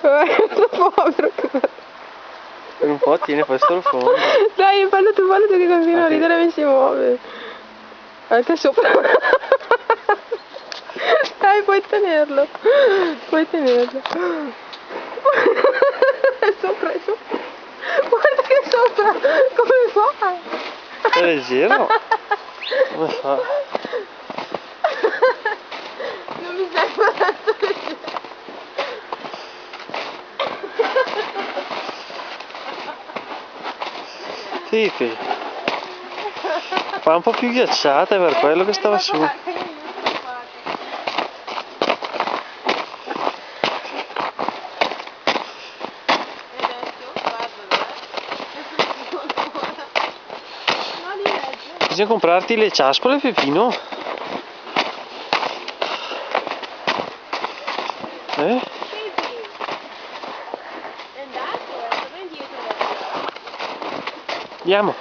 Questo povero. Per un po' tiene questo il fondo. Dai, fallo tu che continua a ridere e mi si muove. Anche sopra. Dai, puoi tenerlo. Puoi tenerlo. È sopra, è sopra. Guarda che è sopra. Come fa? È leggero. Come fa? Non mi stai guardando leggero. Sì, sì. Fa un po' più ghiacciata, è per quello che stava su. Bisogna comprarti le ciaspole, Peppino? Eh? Andiamo.